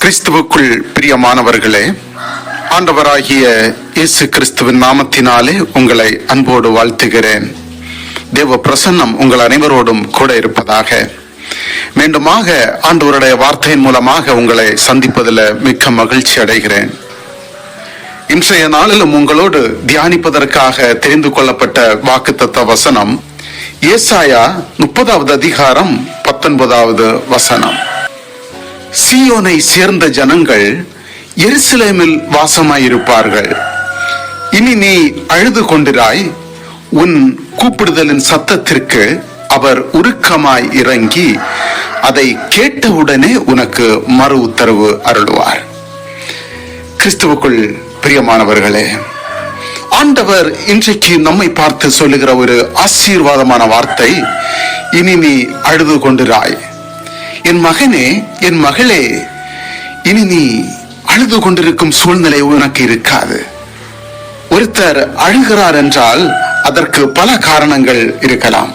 கிறிஸ்துவுக்குள் பிரியமானவர்களே, ஆண்டவராகிய இயேசு கிறிஸ்துவின் நாமத்தினாலே உங்களை அன்போடு வாழ்த்துகிறேன். தேவ பிரசன்னம் உங்கள் அனைவரோடும் கூட இருப்பதாக. மீண்டுமாக ஆண்டவருடைய வார்த்தையின் மூலமாக உங்களை சந்திப்பதில் மிக்க மகிழ்ச்சி அடைகிறேன். இன்றைய நாளிலும் உங்களோடு தியானிப்பதற்காக தெரிந்து கொள்ளப்பட்ட வாக்குத்தத்த வசனம் ஏசாயா 30வது அதிகாரம் 19வது வசனம். சீயோனை சேர்ந்த ஜனங்கள் எருசலேமில் வாசமாயிருப்பார்கள். இனி நீ அழுது கொண்டிராய், உன் கூப்பிடுதலின் சத்தத்திற்கு அவர் உருக்கமாய் இறங்கி அதை கேட்டவுடனே உனக்கு மறு உத்தரவு அருளுவார். கிறிஸ்துவுக்குள் பிரியமானவர்களே, ஆண்டவர் இன்றைக்கு நம்மை பார்த்து சொல்லுகிற ஒரு ஆசீர்வாதமான வார்த்தை, இனி நீ அழுது கொண்டிராய். என் மகனே, என் மகளே, இனி நீ அழுது கொண்டிருக்கும் சூழ்நிலை உனக்கு இருக்காது. ஒருத்தர் அழுகிறார் என்றால் அதற்கு பல காரணங்கள் இருக்கலாம்.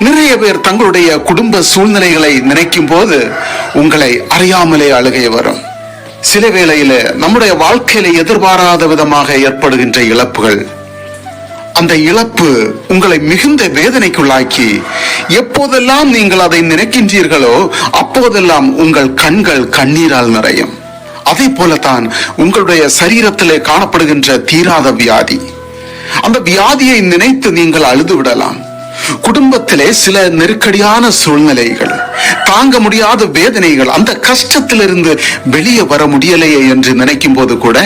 நிறைய பேர் தங்களுடைய குடும்ப சூழ்நிலைகளை நினைக்கும் போது உங்களை அறியாமலே அழுகை வரும். சில வேளையில நம்முடைய வாழ்க்கையில எதிர்பாராத விதமாக ஏற்படுகின்ற இழப்புகள், அந்த இழப்பு உங்களை மிகுந்த வேதனைக்குள்ளாக்கி எப்போதெல்லாம் நீங்கள் அதை நினைக்கின்றீர்களோ அப்போதெல்லாம் உங்கள் கண்கள் கண்ணீரால் நிறையும். அதே போலத்தான் உங்களுடைய சரீரத்திலே காணப்படுகின்ற தீராத வியாதி, அந்த வியாதியை நினைத்து நீங்கள் அழுது விடலாம். குடும்பத்திலே சில நெருக்கடியான சூழ்நிலைகள், தாங்க முடியாத வேதனைகள், அந்த கஷ்டத்திலிருந்து வெளியே வர முடியலையே என்று நினைக்கும் போது கூட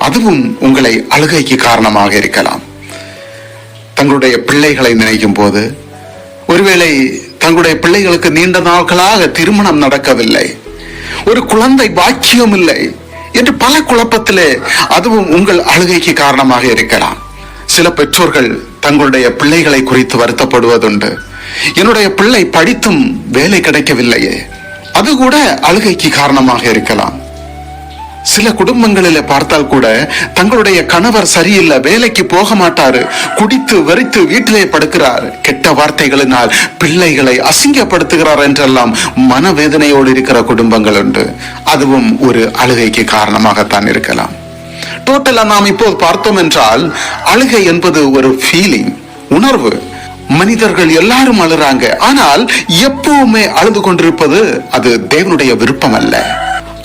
அதுவும் உங்களை அழுகைக்கு காரணமாக இருக்கலாம். தங்களுடைய பிள்ளைகளை நினைக்கும் போது, ஒருவேளை தங்களுடைய பிள்ளைகளுக்கு நீண்ட நாட்களாக திருமணம் நடக்கவில்லை, ஒரு குழந்தை பாக்கியம் இல்லை என்று பல குழப்பத்திலே அதுவும் உங்கள் அழுகைக்கு காரணமாக இருக்கலாம். சில பெற்றோர்கள் தங்களுடைய பிள்ளைகளை குறித்து வருத்தப்படுவதுண்டு. என்னுடைய பிள்ளை படித்தும் வேலை கிடைக்கவில்லையே, அது கூட அழுகைக்கு காரணமாக இருக்கலாம். சில குடும்பங்களில பார்த்தால் கூட தங்களுடைய கணவர் சரியில்லை, வேலைக்கு போக மாட்டாரு, குடித்து வெறித்து வீட்டிலே படுக்கிறார், கெட்ட வார்த்தைகளினால் பிள்ளைகளை அசிங்கப்படுத்துகிறார் என்றெல்லாம் மனவேதனையோடு இருக்கிற குடும்பங்கள் உண்டு. அதுவும் ஒரு அழுகைக்கு காரணமாகத்தான் இருக்கலாம். டோட்டலா நாம் இப்போது பார்த்தோம் என்றால் அழுகை என்பது ஒரு ஃபீலிங், உணர்வு. மனிதர்கள் எல்லாரும் அழுறாங்க, ஆனால் எப்பவுமே அழுது கொண்டிருப்பது அது தேவனுடைய விருப்பம் அல்ல.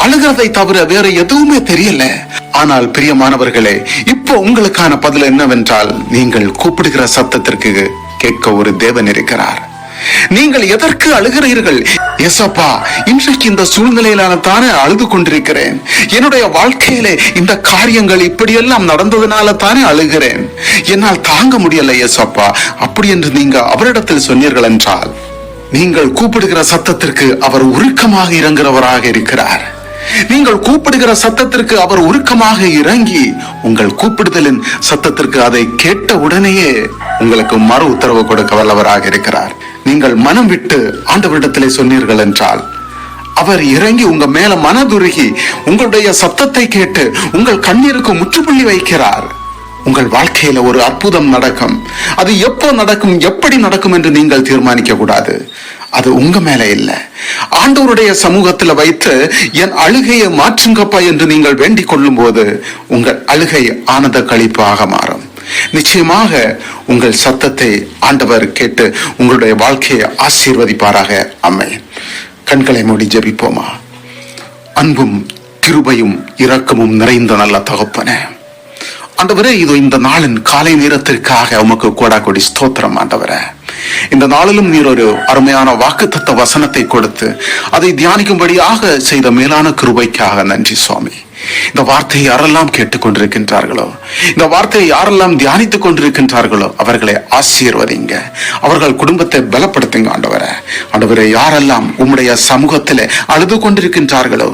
அழுகிறதை தவிர வேற எதுவுமே தெரியல. ஆனால் பிரியமானவர்களே, இப்போ உங்களுக்கான பதில் என்னவென்றால், நீங்கள் கூப்பிடுகிற சத்தத்திற்கு கேட்க ஒரு தேவன் இருக்கிறார். நீங்கள் எதற்கு அழுகிறீர்கள்? ஏசப்பா, இன்றைக்கு இந்த சூழ்நிலையிலான தானே அழுது கொண்டிருக்கிறேன், என்னுடைய வாழ்க்கையிலே இந்த காரியங்கள் இப்படியெல்லாம் நடந்ததுனால தானே அழுகிறேன், என்னால் தாங்க முடியல ஏசப்பா, அப்படி என்று நீங்க அவரிடத்தில் சொன்னீர்கள் என்றால், நீங்கள் கூப்பிடுகிற சத்தத்திற்கு அவர் உருக்கமாக இறங்குறவராக இருக்கிறார். நீங்கள் கூப்பிடுகிற சத்தத்திற்கு அவர் உருக்கமாக இறங்கி உங்கள் கூப்பிடுதலின் சத்தத்திற்கு அதை கேட்ட உடனேயே உங்களுக்கு மறு உத்தரவு கொடுக்க வல்லவராக இருக்கிறார். நீங்கள் மனம் விட்டு ஆண்டவரிடத்திலே சொன்னீர்கள் என்றால் அவர் இறங்கி உங்க மேல மனதுருகி உங்களுடைய சத்தத்தை கேட்டு உங்கள் கண்ணீருக்கு முற்றுப்புள்ளி வைக்கிறார். உங்கள் வாழ்க்கையில ஒரு அற்புதம் நடக்கும். அது எப்போ நடக்கும், எப்படி நடக்கும் என்று நீங்கள் தீர்மானிக்க கூடாது. அது உங்க மேல இல்ல, ஆண்டவருடைய சமூகத்துல வைத்து என் அழுகையை மாற்றுங்கப்பா என்று நீங்கள் வேண்டிக் கொள்ளும் போது உங்கள் அழுகை ஆனந்த களிப்பாக மாறும். நிச்சயமாக உங்கள் சத்தத்தை ஆண்டவர் கேட்டு உங்களுடைய வாழ்க்கையை ஆசீர்வதிப்பாராக. ஆமென். கண்களை மூடி ஜெபிப்போமா. அன்பும் கிருபையும் இரக்கமும் நிறைந்த நல்ல தகப்பனே, ஆண்டவரே, இதோ இந்த நாளின் காலை நேரத்திற்காக உமக்கு கோடாகோடி ஸ்தோத்திரம். ஆண்டவரே, இந்த நாளிலும் நீர் ஒரு அருமையான வாக்குத்தத்த வசனத்தை கொடுத்து அதை தியானிக்கும்படியாக செய்த மேலான கிருபைக்காக நன்றி சுவாமி. இந்த வார்த்தையை யாரெல்லாம் கேட்டுக்கொண்டிருக்கின்றார்களோ, இந்த வார்த்தையை யாரெல்லாம் தியானித்துக் கொண்டிருக்கின்றார்களோ அவர்களை ஆசீர்வதிங்க, அவர்கள் குடும்பத்தை பலப்படுத்துங்க. ஆண்டவரே, யாரெல்லாம் உம்முடைய சமூகத்திலே அழுது கொண்டிருக்கின்றார்களோ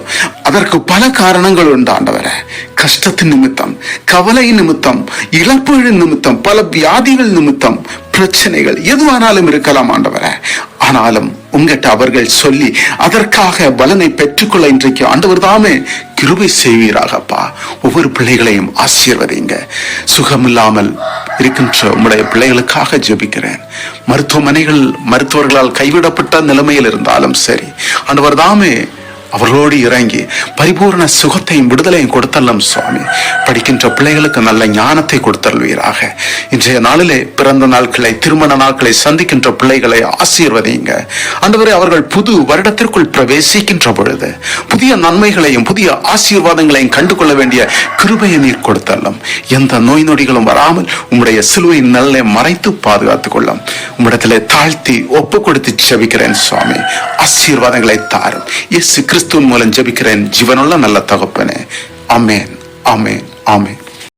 அதற்கு பல காரணங்கள் உண்டு. ஆண்டவரே, கஷ்டத்தின் நிமித்தம், கவலை நிமித்தம், இழப்புகளின் நிமித்தம், பல வியாதிகள் நிமித்தம், பிரச்சனைகள் எதுவானாலும் இருக்கலாம் ஆண்டவரே. ஆனாலும் உங்ககிட்ட அவர்கள் சொல்லி அதற்காக பலனை பெற்றுக்கொள்ள இன்றைக்கு ஆண்டவர் தாமே கிருபை செய்வீராகப்பா. ஒவ்வொரு பிள்ளைகளையும் ஆசீர்வதிங்க. சுகமில்லாமல் இருக்கின்ற உம்முடைய பிள்ளைகளுக்காக ஜெபிக்கிறேன். மருத்துவமனைகள் மருத்துவர்களால் கைவிடப்பட்ட நிலைமையில் இருந்தாலும் சரி, ஆண்டவர் தாமே அவர்களோடு இறங்கி பரிபூர்ண சுகத்தையும் விடுதலையும் கொடுத்தல்லும் சுவாமி. படிக்கின்ற பிள்ளைகளுக்கு நல்ல ஞானத்தை கொடுத்தல்வீராக. இன்றைய நாளிலே பிறந்த நாட்களை, திருமண நாட்களை சந்திக்கின்ற பிள்ளைகளை ஆசீர்வதிங்க ஆண்டவரே. அவர்கள் புது வருடத்திற்குள் பிரவேசிக்கின்ற பொழுது புதிய நன்மைகளையும் புதிய ஆசீர்வாதங்களையும் கண்டுகொள்ள வேண்டிய கிருபையை நீர் கொடுத்தல்லும். எந்த நோய் நொடிகளும் வராமல் உம்முடைய சிலுவையின் நல்லை மறைத்து பாதுகாத்துக் கொள்ளும். உம்மிடத்திலே தாழ்த்தி ஒப்பு கொடுத்து ஜெபிக்கிறேன் சுவாமி. ஆசீர்வாதங்களை தாரும். இயேசு கிறிஸ்துவின் மூலம் ஜெபிக்கிறேன் ஜீவனுள்ள நல்ல தகப்பனே. ஆமென், ஆமென், ஆமென்.